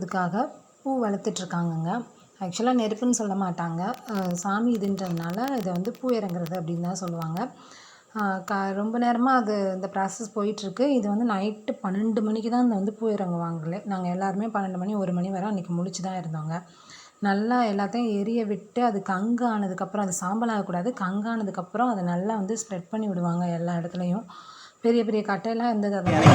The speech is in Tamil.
இறங்குறதுக்காக பூ வளர்த்துட்ருக்காங்கங்க. ஆக்சுவலாக நெருப்புன்னு சொல்ல மாட்டாங்க. சாமி இதுன்றதுனால இதை வந்து பூ இறங்குறது அப்படின்னு தான் சொல்லுவாங்க. ரொம்ப நேரமாக அது இந்த ப்ராசஸ் போயிட்டுருக்கு. இது வந்து நைட்டு 12 மணிக்கு தான் இந்த வந்து பூ இறங்குவாங்களே. நாங்கள் எல்லாருமே 12 மணி 1 மணி வரை அன்றைக்கி முழிச்சு தான் இருந்தோங்க. நல்லா எல்லாத்தையும் எரிய விட்டு அது கங்கு ஆனதுக்கப்புறம் அது சாம்பல் ஆகக்கூடாது. கங்கு ஆனதுக்கப்புறம் அதை நல்லா வந்து ஸ்ப்ரெட் பண்ணி விடுவாங்க எல்லா இடத்துலையும். பெரிய பெரிய கட்டையெல்லாம் இருந்தது. அதெல்லாம்